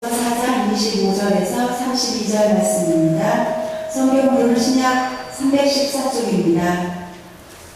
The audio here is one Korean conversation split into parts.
4장 25절에서 32절 말씀입니다. 성경으로는 신약 314쪽입니다.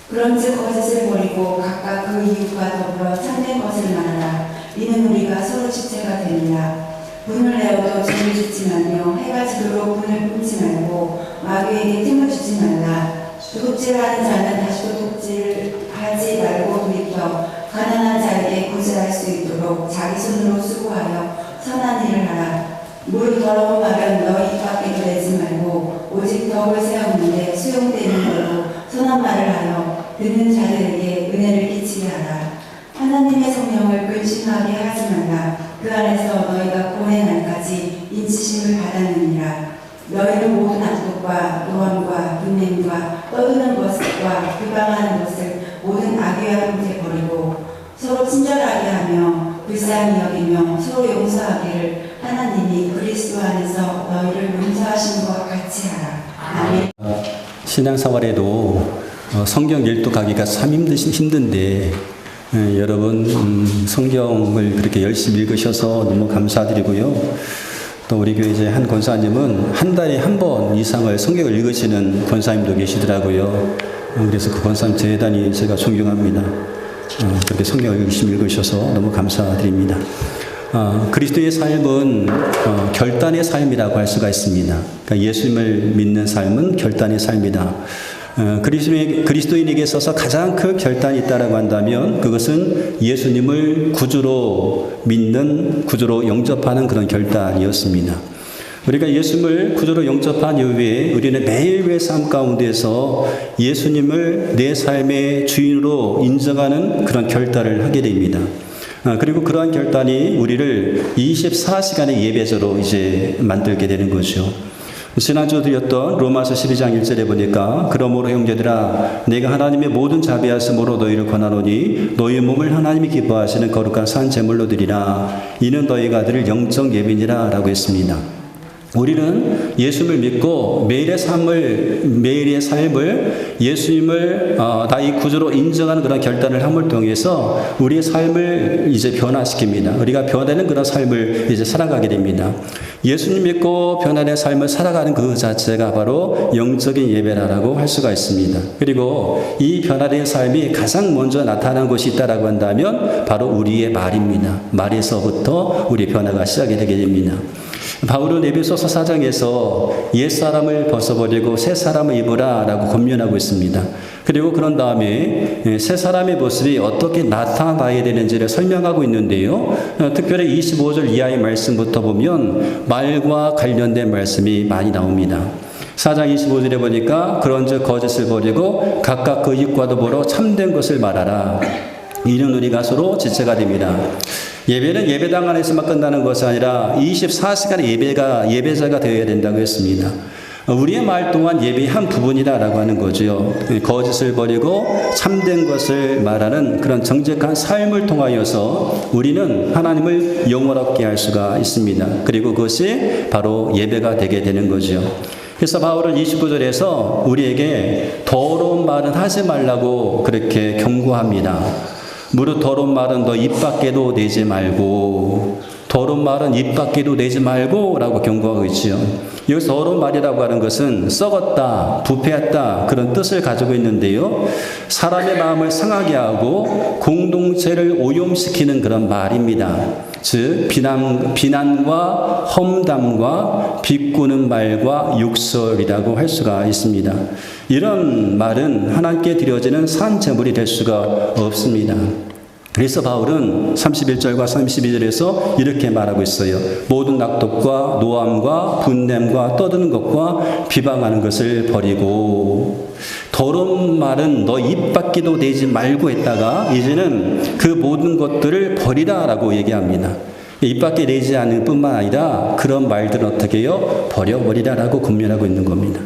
그런즉 거짓을 버리고 각각 그 이웃과 더불어 참된 것을 말하라. 이는 우리가 서로 지체가 되니라. 분을 내어도 죄를 짓지 말며 해가 지도록 분을 품지 말고 마귀에게 틈을 주지 말라. 도둑질하는 자는 다시 도둑질하지 말고 돌이켜 가난한 자에게 구제할 수 있도록 자기 손으로 수고하여 선한 일을 하라. 무릇 더러운 말은 너희 입 밖에도 내지 말고 오직 덕을 세우는데 수용되는 걸로 선한 말을 하여 듣는 자들에게 은혜를 끼치게 하라. 하나님의 성령을 근심하게 하지 말라. 그 안에서 너희가 고의 날까지 인치심을 받았느니라. 너희는 모든 악독과 노함과 분냄과 떠드는 것과 비방하는 것을 모든 악의와 함께 버리고 서로 친절하게 하며 불쌍히 여기며 서로 용서하기를 하나님이 그리스도 안에서 너희를 용서하신 것 같이 하라. 아멘. 신앙생활에도 성경 일독하기가 참 힘든데 여러분 성경을 그렇게 열심히 읽으셔서 너무 감사드리고요. 또 우리 교회 이제 한 권사님은 한 달에 한 번 이상을 성경을 읽으시는 권사님도 계시더라고요. 그래서 그 권사님 대단히 제가 존경합니다. 그렇게 성경을 열심히 읽으셔서 너무 감사드립니다. 그리스도의 삶은 결단의 삶이라고 할 수가 있습니다. 그러니까 예수님을 믿는 삶은 결단의 삶이다. 그리스도인에게 있어서 가장 큰 결단이 있다라고 한다면 그것은 예수님을 구주로 믿는, 구주로 영접하는 그런 결단이었습니다. 우리가 예수님을 구주로 영접한 이후에 우리는 매일매일 삶 가운데서 예수님을 내 삶의 주인으로 인정하는 그런 결단을 하게 됩니다. 그리고 그러한 결단이 우리를 24시간의 예배자로 이제 만들게 되는 거죠. 지난주 드렸던 로마서 12장 1절에 보니까 그러므로 형제들아 내가 하나님의 모든 자비하심으로 너희를 권하노니 너희 몸을 하나님이 기뻐하시는 거룩한 산 제물로 드리라. 이는 너희가 드릴 영적 예배니라 라고 했습니다. 우리는 예수님을 믿고 매일의 삶을 예수님을 나의 구주로 인정하는 그런 결단을 함을 통해서 우리의 삶을 이제 변화시킵니다. 우리가 변화되는 그런 삶을 이제 살아가게 됩니다. 예수님 믿고 변화된 삶을 살아가는 그 자체가 바로 영적인 예배라고 할 수가 있습니다. 그리고 이 변화된 삶이 가장 먼저 나타난 것이 있다라고 한다면 바로 우리의 말입니다. 말에서부터 우리의 변화가 시작이 되게 됩니다. 바울은 에베소서 4장에서 옛사람을 벗어버리고 새사람을 입으라 라고 권면하고 있습니다. 그리고 그런 다음에 새사람의 모습이 어떻게 나타나야 되는지를 설명하고 있는데요. 특별히 25절 이하의 말씀부터 보면 말과 관련된 말씀이 많이 나옵니다. 4장 25절에 보니까 그런즉 거짓을 버리고 각각 그 입과 더불어 참된 것을 말하라. 이는 우리가 서로 지체가 됩니다. 예배는 예배당 안에서만 끝나는 것이 아니라 24시간의 예배자가 되어야 된다고 했습니다. 우리의 말 또한 예배의 한 부분이다라고 하는 거죠. 거짓을 버리고 참된 것을 말하는 그런 정직한 삶을 통하여서 우리는 하나님을 영원롭게 할 수가 있습니다. 그리고 그것이 바로 예배가 되게 되는 거죠. 그래서 바울은 29절에서 우리에게 더러운 말은 하지 말라고 그렇게 경고합니다. 무릇 더러운 말은 너 입 밖에도 내지 말고, 더러운 말은 입 밖에도 내지 말고 라고 경고하고 있지요. 여기서 더러운 말이라고 하는 것은 썩었다, 부패했다 그런 뜻을 가지고 있는데요. 사람의 마음을 상하게 하고 공동체를 오염시키는 그런 말입니다. 즉 비난과 험담과 비꼬는 말과 욕설이라고 할 수가 있습니다. 이런 말은 하나님께 드려지는 산 제물이 될 수가 없습니다. 그래서 바울은 31절과 32절에서 이렇게 말하고 있어요. 모든 낙독과 노함과 분냄과 떠드는 것과 비방하는 것을 버리고, 더러운 말은 너 입 밖에도 내지 말고 했다가 이제는 그 모든 것들을 버리라라고 얘기합니다. 입 밖에 내지 않을 뿐만 아니라 그런 말들은 어떻게 해요? 버려버리라라고 권면하고 있는 겁니다.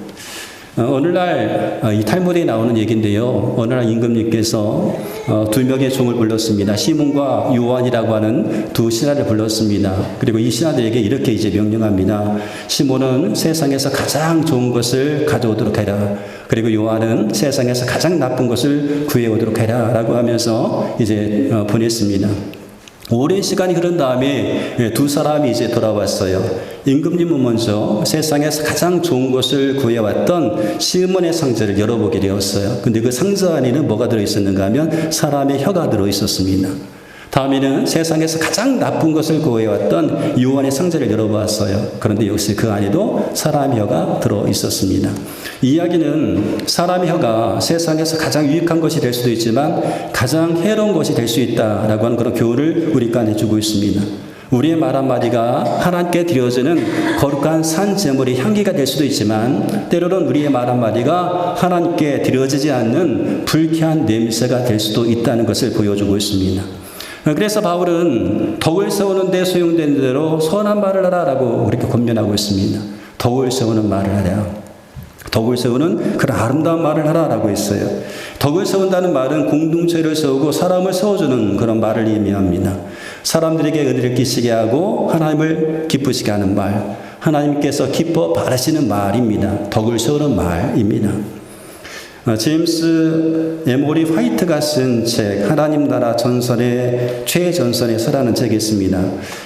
오늘날 이 탈무드에 나오는 얘기인데요. 어느 날 임금님께서 두 명의 종을 불렀습니다. 시몬과 요한이라고 하는 두 신하를 불렀습니다. 그리고 이 신하들에게 이렇게 이제 명령합니다. 시몬은 세상에서 가장 좋은 것을 가져오도록 해라. 그리고 요한은 세상에서 가장 나쁜 것을 구해오도록 해라. 라고 하면서 이제 보냈습니다. 오랜 시간이 흐른 다음에 두 사람이 이제 돌아왔어요. 임금님은 먼저 세상에서 가장 좋은 것을 구해왔던 시몬의 상자를 열어보게 되었어요. 근데 그 상자 안에는 뭐가 들어있었는가 하면 사람의 혀가 들어있었습니다. 다음에는 세상에서 가장 나쁜 것을 구해왔던 요한의 상자를 열어보았어요. 그런데 역시 그 안에도 사람의 혀가 들어있었습니다. 이 이야기는 사람의 혀가 세상에서 가장 유익한 것이 될 수도 있지만 가장 해로운 것이 될 수 있다라고 하는 그런 교훈을 우리가 내주고 있습니다. 우리의 말 한마디가 하나님께 드려지는 거룩한 산 제물의 향기가 될 수도 있지만 때로는 우리의 말 한마디가 하나님께 드려지지 않는 불쾌한 냄새가 될 수도 있다는 것을 보여주고 있습니다. 그래서 바울은 덕을 세우는 데 소용되는 대로 선한 말을 하라라고 그렇게 권면하고 있습니다. 덕을 세우는 말을 하라. 덕을 세우는 그런 아름다운 말을 하라라고 했어요. 덕을 세운다는 말은 공동체를 세우고 사람을 세워주는 그런 말을 의미합니다. 사람들에게 은혜를 끼치게 하고 하나님을 기쁘시게 하는 말, 하나님께서 기뻐 바라시는 말입니다. 덕을 세우는 말입니다. 제임스 에모리 화이트가 쓴 책 하나님 나라 전선의 최전선에서라는 책이 있습니다.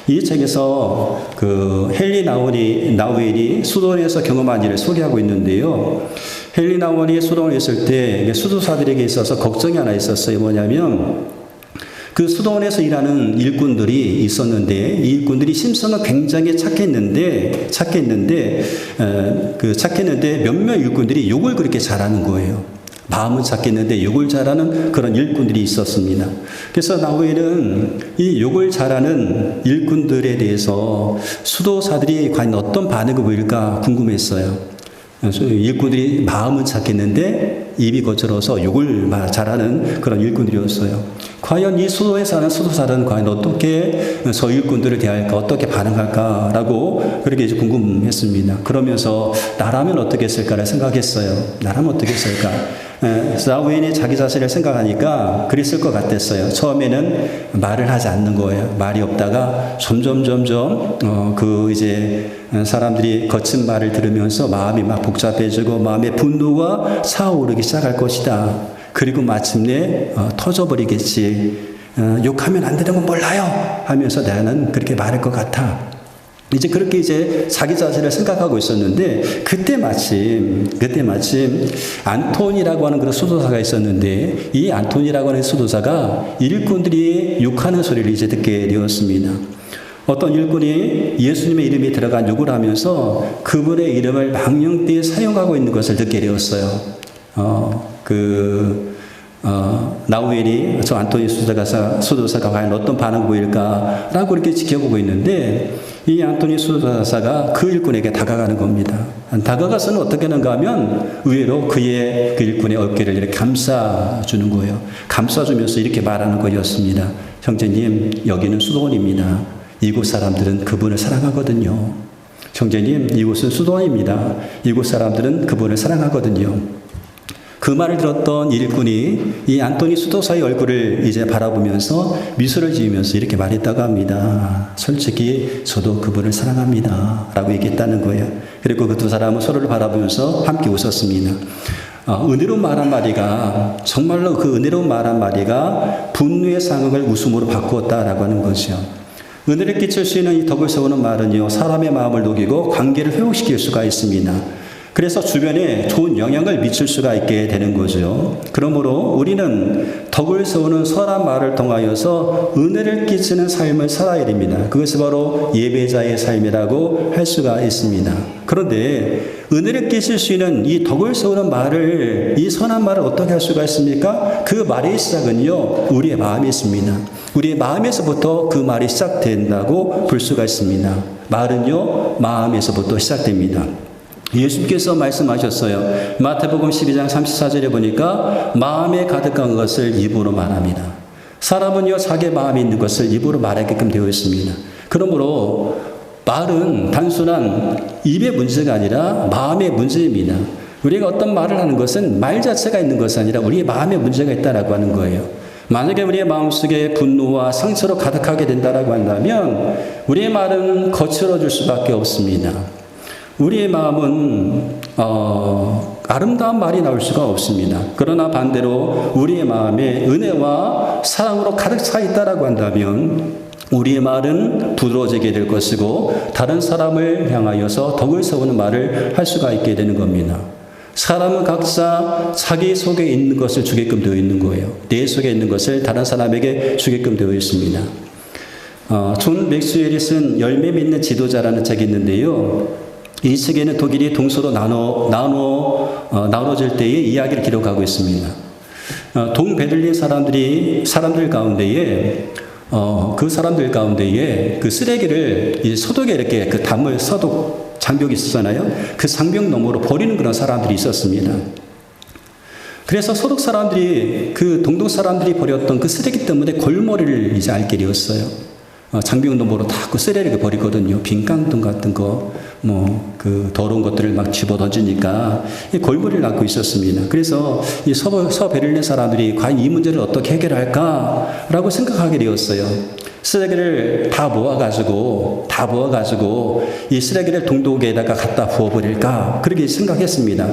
이 책에서 그 헨리 나우엘이 수도원에서 경험한 일을 소개하고 있는데요. 헨리 나우엘이 수도원에 있을 때 수도사들에게 있어서 걱정이 하나 있었어요. 뭐냐면 그 수도원에서 일하는 일꾼들이 있었는데 이 일꾼들이 심성은 굉장히 착했는데 몇몇 일꾼들이 욕을 그렇게 잘하는 거예요. 마음은 착했는데 욕을 잘하는 그런 일꾼들이 있었습니다. 그래서 나우엘은 이 욕을 잘하는 일꾼들에 대해서 수도사들이 과연 어떤 반응을 보일까 궁금했어요. 일꾼들이 마음은 착했는데 입이 거칠어서 욕을 잘하는 그런 일꾼들이었어요. 과연 이 수도에 사는 수도사들은 과연 어떻게 저 일꾼들을 대할까, 어떻게 반응할까라고 그렇게 이제 궁금했습니다. 그러면서 나라면 어떻게 했을까를 생각했어요. 나라면 어떻게 했을까? 나우엘이 자기 자신을 생각하니까 그랬을 것 같았어요. 처음에는 말을 하지 않는 거예요. 말이 없다가 점점 이제 사람들이 거친 말을 들으면서 마음이 막 복잡해지고 마음의 분노가 차오르기 시작할 것이다. 그리고 마침내 터져버리겠지. 욕하면 안 되는 건 몰라요 하면서 나는 그렇게 말할 것 같아. 이제 그렇게 이제 자기 자신을 생각하고 있었는데 그때 마침 안톤이라고 하는 그런 수도사가 있었는데 이 안톤이라고 하는 수도사가 일꾼들이 욕하는 소리를 이제 듣게 되었습니다. 어떤 일꾼이 예수님의 이름이 들어간 욕을 하면서 그분의 이름을 망령되이 사용하고 있는 것을 듣게 되었어요. 나우엘이 저 안토니 수도사가 과연 어떤 반응을 보일까라고 이렇게 지켜보고 있는데 이 안토니 수도사가 그 일꾼에게 다가가는 겁니다. 다가가서는 어떻게 하는가 하면 의외로 그 일꾼의 어깨를 이렇게 감싸주는 거예요. 감싸주면서 이렇게 말하는 거였습니다. 형제님, 여기는 수도원입니다. 이곳 사람들은 그분을 사랑하거든요. 형제님, 이곳은 수도원입니다. 이곳 사람들은 그분을 사랑하거든요. 그 말을 들었던 일꾼이 이 안토니 수도사의 얼굴을 이제 바라보면서 미소를 지으면서 이렇게 말했다고 합니다. 솔직히 저도 그분을 사랑합니다. 라고 얘기했다는 거예요. 그리고 그 두 사람은 서로를 바라보면서 함께 웃었습니다. 은혜로운 말 한마디가 정말로 그 은혜로운 말 한마디가 분노의 상황을 웃음으로 바꾸었다라고 하는 거죠. 은혜를 끼칠 수 있는 이 덕을 세우는 말은요, 사람의 마음을 녹이고 관계를 회복시킬 수가 있습니다. 그래서 주변에 좋은 영향을 미칠 수가 있게 되는 거죠. 그러므로 우리는 덕을 세우는 선한 말을 통하여서 은혜를 끼치는 삶을 살아야 됩니다. 그것이 바로 예배자의 삶이라고 할 수가 있습니다. 그런데 은혜를 끼칠 수 있는 이 덕을 세우는 말을, 이 선한 말을 어떻게 할 수가 있습니까? 그 말의 시작은요, 우리의 마음에 있습니다. 우리의 마음에서부터 그 말이 시작된다고 볼 수가 있습니다. 말은요, 마음에서부터 시작됩니다. 예수님께서 말씀하셨어요. 마태복음 12장 34절에 보니까 마음에 가득한 것을 입으로 말합니다. 사람은요, 자기 마음에 있는 것을 입으로 말하게끔 되어 있습니다. 그러므로 말은 단순한 입의 문제가 아니라 마음의 문제입니다. 우리가 어떤 말을 하는 것은 말 자체가 있는 것이 아니라 우리의 마음에 문제가 있다라고 하는 거예요. 만약에 우리의 마음속에 분노와 상처로 가득하게 된다라고 한다면 우리의 말은 거칠어질 수밖에 없습니다. 우리의 마음은 아름다운 말이 나올 수가 없습니다. 그러나 반대로 우리의 마음에 은혜와 사랑으로 가득 차 있다라고 한다면 우리의 말은 부드러워지게 될 것이고 다른 사람을 향하여서 덕을 세우는 말을 할 수가 있게 되는 겁니다. 사람은 각자 자기 속에 있는 것을 주게끔 되어 있는 거예요. 내 속에 있는 것을 다른 사람에게 주게끔 되어 있습니다. 존 맥스웰이 쓴 열매 맺는 지도자라는 책이 있는데요. 이 책에는 독일이 동서로 나눠질 때의 이야기를 기록하고 있습니다. 동베를린 사람들 가운데에 그 사람들 가운데에 그 쓰레기를 이 소독에 이렇게 그 담을 소독 장벽이 있었잖아요. 그 장벽 너머로 버리는 그런 사람들이 있었습니다. 그래서 소독 사람들이 그 동독 사람들이 버렸던 그 쓰레기 때문에 골머리를 이제 앓게 되었어요. 장벽 너머로 다 그 쓰레기를 버리거든요. 빈 깡통 같은 거, 그 더러운 것들을 막 집어 던지니까 이 골머리를 앓고 있었습니다. 그래서 이 서베를린 사람들이 과연 이 문제를 어떻게 해결할까라고 생각하게 되었어요. 쓰레기를 다 모아가지고 이 쓰레기를 동독에다가 갖다 부어버릴까 그렇게 생각했습니다.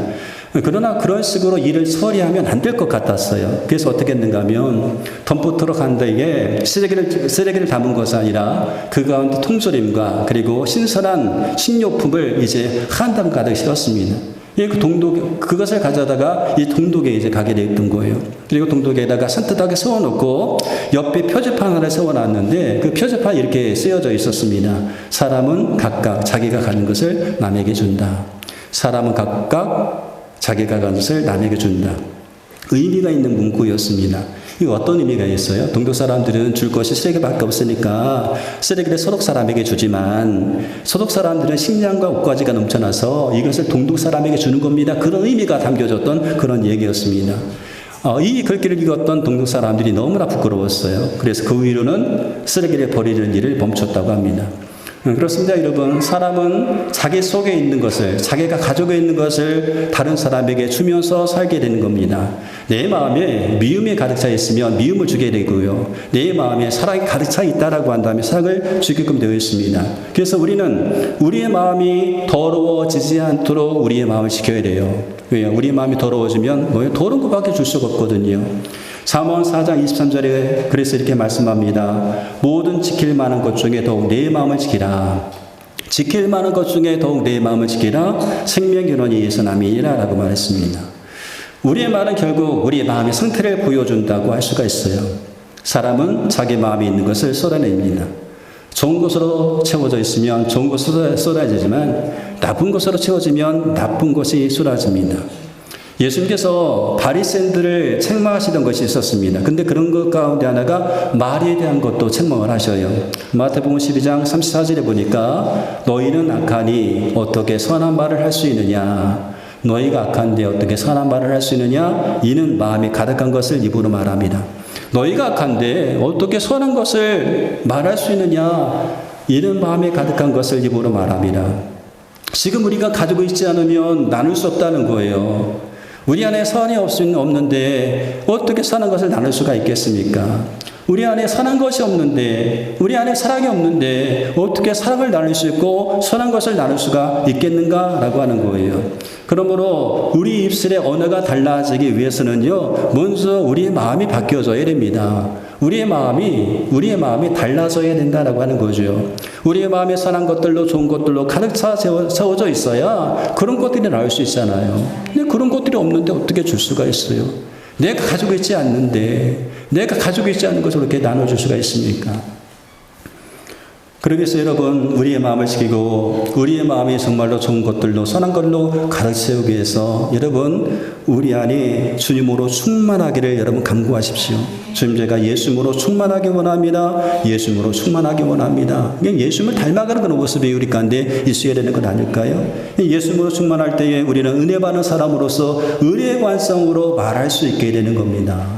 그러나 그런 식으로 일을 처리하면 안 될 것 같았어요. 그래서 어떻게 했는가 하면 덤프트럭 한 대에 쓰레기를 담은 것이 아니라 그 가운데 통조림과 그리고 신선한 식료품을 이제 한 담 가득 실었습니다. 그것을 가져다가 이 동독에 이제 가게 되었던 거예요. 그리고 동독에다가 산뜻하게 세워놓고 옆에 표지판 하나를 세워놨는데 그 표지판이 이렇게 쓰여져 있었습니다. 사람은 각각 자기가 가는 것을 남에게 준다. 사람은 각각 자기가 가는 것을 남에게 준다. 의미가 있는 문구였습니다. 이거 어떤 의미가 있어요? 동독 사람들은 줄 것이 쓰레기밖에 없으니까 쓰레기를 소독 사람에게 주지만 소독 사람들은 식량과 옷가지가 넘쳐나서 이것을 동독 사람에게 주는 겁니다. 그런 의미가 담겨졌던 그런 얘기였습니다. 이 글귀를 읽었던 동독 사람들이 너무나 부끄러웠어요. 그래서 그 이후로는 쓰레기를 버리는 일을 멈췄다고 합니다. 그렇습니다, 여러분. 사람은 자기 속에 있는 것을, 자기가 가지고 있는 것을 다른 사람에게 주면서 살게 되는 겁니다. 내 마음에 미움이 가득 차 있으면 미움을 주게 되고요. 내 마음에 사랑이 가득 차 있다라고 한다면 사랑을 주게끔 되어 있습니다. 그래서 우리는 우리의 마음이 더러워지지 않도록 우리의 마음을 지켜야 돼요. 왜요? 우리의 마음이 더러워지면 더러운 것밖에 줄 수가 없거든요. 잠언 4장 23절에 그래서 이렇게 말씀합니다. 모든 지킬 만한 것 중에 더욱 내 마음을 지키라. 지킬 만한 것 중에 더욱 내 마음을 지키라. 생명근원이 이에서 남이니라 라고 말했습니다. 우리의 말은 결국 우리의 마음의 상태를 보여준다고 할 수가 있어요. 사람은 자기 마음에 있는 것을 쏟아냅니다. 좋은 것으로 채워져 있으면 좋은 것으로 쏟아지지만 나쁜 것으로 채워지면 나쁜 것이 쏟아집니다. 예수님께서 바리새인들을 책망하시던 것이 있었습니다. 근데 그런 것 가운데 하나가 말에 대한 것도 책망을 하셔요. 마태복음 12장 34절에 보니까 너희는 악하니 어떻게 선한 말을 할 수 있느냐. 너희가 악한데 어떻게 선한 말을 할 수 있느냐. 이는 마음에 가득한 것을 입으로 말합니다. 너희가 악한데 어떻게 선한 것을 말할 수 있느냐. 이는 마음에 가득한 것을 입으로 말합니다. 지금 우리가 가지고 있지 않으면 나눌 수 없다는 거예요. 우리 안에 선이 없는데 어떻게 선한 것을 나눌 수가 있겠습니까? 우리 안에 선한 것이 없는데, 우리 안에 사랑이 없는데 어떻게 사랑을 나눌 수 있고 선한 것을 나눌 수가 있겠는가라고 하는 거예요. 그러므로 우리 입술의 언어가 달라지기 위해서는요, 먼저 우리의 마음이 바뀌어져야 됩니다. 우리의 마음이 달라져야 된다라고 하는 거죠. 우리의 마음에 선한 것들로 좋은 것들로 가득 차 세워져 있어야 그런 것들이 나올 수 있잖아요. 근데 그런 것들이 없는데 어떻게 줄 수가 있어요? 내가 가지고 있지 않는 것을 그렇게 나눠줄 수가 있습니까? 그러기 위해서 여러분, 우리의 마음을 지키고 우리의 마음이 정말로 좋은 것들로 선한 것로 가득 채우기 위해서 여러분, 우리 안에 주님으로 충만하기를 여러분 간구하십시오. 주님, 제가 예수님으로 충만하기 원합니다. 예수님으로 충만하기 원합니다. 예수님을 닮아가는 그런 모습이 우리 가운데 있어야 되는 것 아닐까요? 예수님으로 충만할 때에 우리는 은혜 받는 사람으로서 은혜의 관성으로 말할 수 있게 되는 겁니다.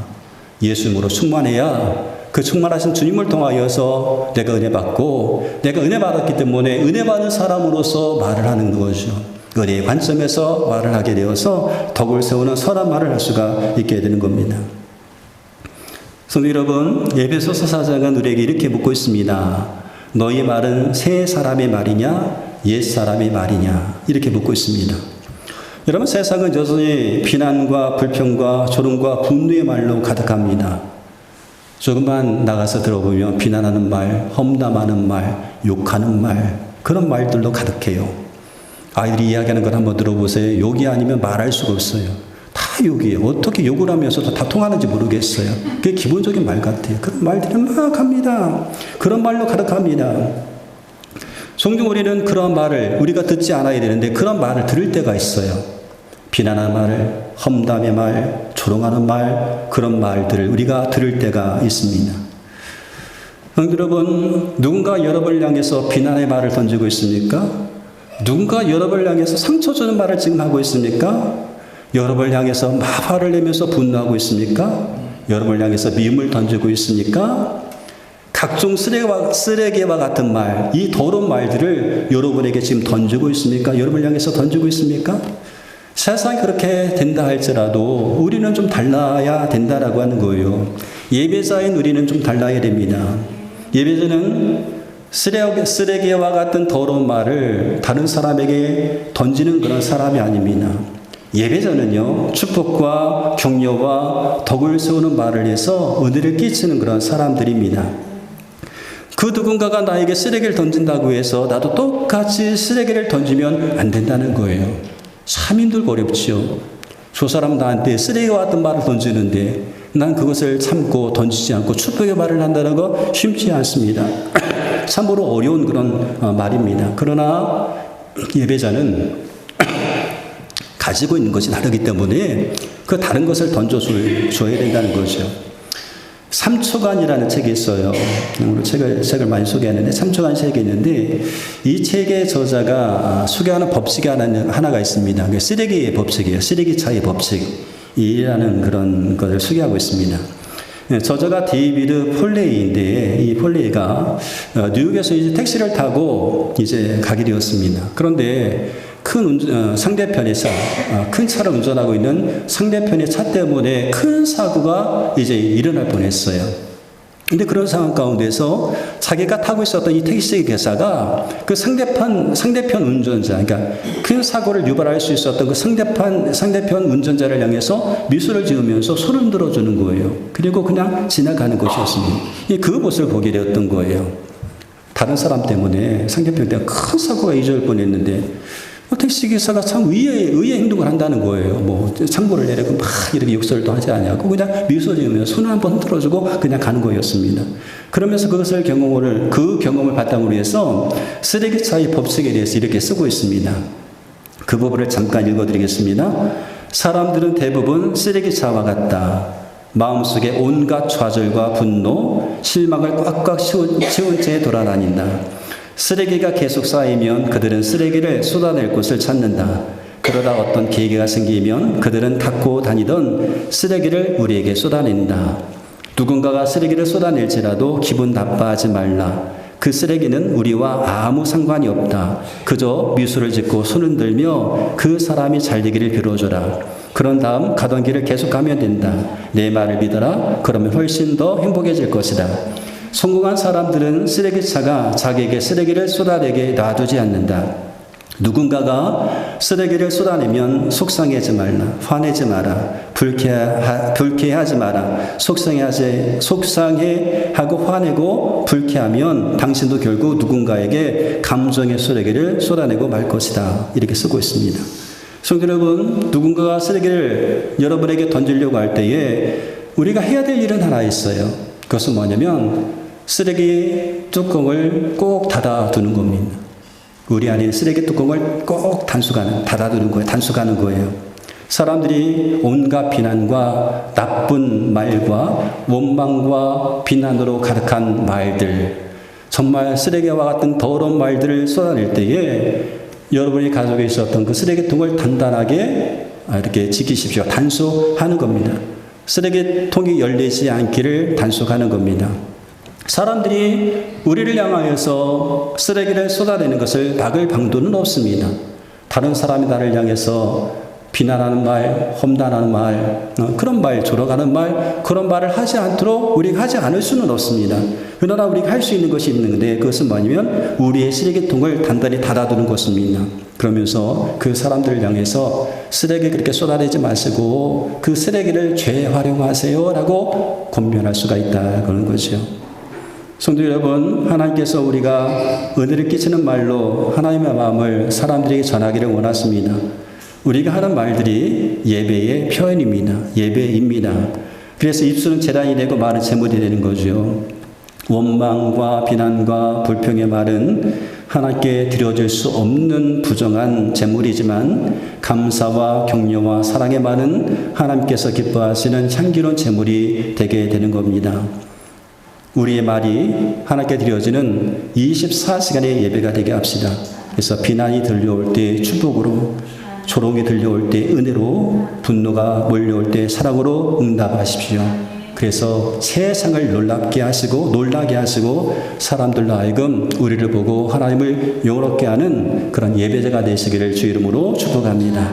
예수님으로 충만해야 그 충만하신 주님을 통하여서 내가 은혜 받고 내가 은혜 받았기 때문에 은혜 받는 사람으로서 말을 하는 거죠. 은혜의 관점에서 말을 하게 되어서 덕을 세우는 선한 말을 할 수가 있게 되는 겁니다. 성도 여러분, 에베소서 4장은 우리에게 이렇게 묻고 있습니다. 너희 말은 새 사람의 말이냐 옛 사람의 말이냐 이렇게 묻고 있습니다. 여러분, 세상은 여전히 비난과 불평과 조롱과 분노의 말로 가득합니다. 조금만 나가서 들어보면 비난하는 말, 험담하는 말, 욕하는 말, 그런 말들로 가득해요. 아이들이 이야기하는 걸 한번 들어보세요. 욕이 아니면 말할 수가 없어요. 다 욕이에요. 어떻게 욕을 하면서도 다 통하는지 모르겠어요. 그게 기본적인 말 같아요. 그런 말들이 막 합니다. 그런 말로 가득합니다. 종종 우리는 그런 말을 우리가 듣지 않아야 되는데 그런 말을 들을 때가 있어요. 비난하는 말, 험담의 말, 조롱하는 말, 그런 말들을 우리가 들을 때가 있습니다. 여러분, 누군가 여러분을 향해서 비난의 말을 던지고 있습니까? 누군가 여러분을 향해서 상처 주는 말을 지금 하고 있습니까? 여러분을 향해서 막 화를 내면서 분노하고 있습니까? 여러분을 향해서 미움을 던지고 있습니까? 각종 쓰레기와 같은 말, 이 더러운 말들을 여러분에게 지금 던지고 있습니까? 여러분을 향해서 던지고 있습니까? 세상이 그렇게 된다 할지라도 우리는 좀 달라야 된다라고 하는 거예요. 예배자인 우리는 좀 달라야 됩니다. 예배자는 쓰레기와 같은 더러운 말을 다른 사람에게 던지는 그런 사람이 아닙니다. 예배자는요, 축복과 격려와 덕을 세우는 말을 해서 은혜를 끼치는 그런 사람들입니다. 그 누군가가 나에게 쓰레기를 던진다고 해서 나도 똑같이 쓰레기를 던지면 안 된다는 거예요. 참 힘들고 어렵지요. 저 사람 나한테 쓰레기와 같은 말을 던지는데 난 그것을 참고 던지지 않고 축복의 말을 한다는 거 쉽지 않습니다. 참으로 어려운 그런 말입니다. 그러나 예배자는 가지고 있는 것이 다르기 때문에 그 다른 것을 던져줘야 된다는 거죠. 3초간이라는 책이 있어요. 오늘 책을 많이 소개하는데 3초간 책이 있는데 이 책의 저자가 소개하는 법칙이 하나가 있습니다. 쓰레기의 법칙이에요. 쓰레기 차이 법칙이라는 그런 것을 소개하고 있습니다. 저자가 데이비드 폴레이인데 이 폴레이가 뉴욕에서 이제 택시를 타고 이제 가게 되었습니다. 그런데 상대편의 차, 큰 차를 운전하고 있는 상대편의 차 때문에 큰 사고가 이제 일어날 뻔했어요. 근데 그런 상황 가운데서 자기가 타고 있었던 이 택시 기사가 그 상대편 운전자, 그러니까 큰 사고를 유발할 수 있었던 그 상대편 운전자를 향해서 미소를 지으면서 손을 들어주는 거예요. 그리고 그냥 지나가는 것이었습니다. 그 모습을 보게 되었던 거예요. 다른 사람 때문에 상대편 때문에 큰 사고가 이어질 뻔했는데 택시기사가 참 의의 행동을 한다는 거예요. 뭐 창문을 내리고 막 이렇게 욕설도 하지 않냐고 그냥 미소 지으며 손을 한번 흔들어주고 그냥 가는 거였습니다. 그러면서 그 경험을 바탕으로 해서 쓰레기 차이 법칙에 대해서 이렇게 쓰고 있습니다. 그 부분을 잠깐 읽어드리겠습니다. 사람들은 대부분 쓰레기차와 같다. 마음속에 온갖 좌절과 분노, 실망을 꽉꽉 채운 채 돌아다닌다. 쓰레기가 계속 쌓이면 그들은 쓰레기를 쏟아낼 곳을 찾는다. 그러다 어떤 계기가 생기면 그들은 갖고 다니던 쓰레기를 우리에게 쏟아낸다. 누군가가 쓰레기를 쏟아낼지라도 기분 나빠하지 말라. 그 쓰레기는 우리와 아무 상관이 없다. 그저 미소를 짓고 손을 들며 그 사람이 잘 되기를 빌어줘라. 그런 다음 가던 길을 계속 가면 된다. 내 말을 믿어라. 그러면 훨씬 더 행복해질 것이다. 성공한 사람들은 쓰레기차가 자기에게 쓰레기를 쏟아내게 놔두지 않는다. 누군가가 쓰레기를 쏟아내면 속상해하지 말라. 화내지 마라. 불쾌하지 마라. 속상해하고 화내고 불쾌하면 당신도 결국 누군가에게 감정의 쓰레기를 쏟아내고 말 것이다. 이렇게 쓰고 있습니다. 성도 여러분, 누군가가 쓰레기를 여러분에게 던지려고 할 때에 우리가 해야 될 일은 하나 있어요. 그것은 뭐냐면 쓰레기 뚜껑을 꼭 닫아두는 겁니다. 우리 안에 쓰레기 뚜껑을 꼭 닫아두는 거예요. 단속하는 거예요. 사람들이 온갖 비난과 나쁜 말과 원망과 비난으로 가득한 말들, 정말 쓰레기와 같은 더러운 말들을 쏟아낼 때에 여러분이 가지고 있었던 그 쓰레기통을 단단하게 이렇게 지키십시오. 단속하는 겁니다. 쓰레기통이 열리지 않기를 단속하는 겁니다. 사람들이 우리를 향하여서 쓰레기를 쏟아내는 것을 막을 방도는 없습니다. 다른 사람이 나를 향해서 비난하는 말, 험난하는 말, 그런 말, 조롱하는 말, 그런 말을 하지 않도록 우리가 하지 않을 수는 없습니다. 그러나 우리가 할 수 있는 것이 있는데 그것은 뭐냐면 우리의 쓰레기통을 단단히 닫아두는 것입니다. 그러면서 그 사람들을 향해서 쓰레기 그렇게 쏟아내지 마시고 그 쓰레기를 재활용하세요라고 권면할 수가 있다 그런 거죠. 성도 여러분, 하나님께서 우리가 은혜를 끼치는 말로 하나님의 마음을 사람들에게 전하기를 원하십니다. 우리가 하는 말들이 예배의 표현입니다. 예배입니다. 그래서 입술은 제단이 되고 말은 제물이 되는 거죠. 원망과 비난과 불평의 말은 하나님께 드려질 수 없는 부정한 제물이지만 감사와 격려와 사랑의 말은 하나님께서 기뻐하시는 향기로운 제물이 되게 되는 겁니다. 우리의 말이 하나님께 드려지는 24시간의 예배가 되게 합시다. 그래서 비난이 들려올 때 축복으로, 조롱이 들려올 때 은혜로, 분노가 몰려올 때 사랑으로 응답하십시오. 그래서 세상을 놀랍게 하시고 놀라게 하시고 사람들로 하여금 우리를 보고 하나님을 영원롭게 하는 그런 예배자가 되시기를 주 이름으로 축복합니다.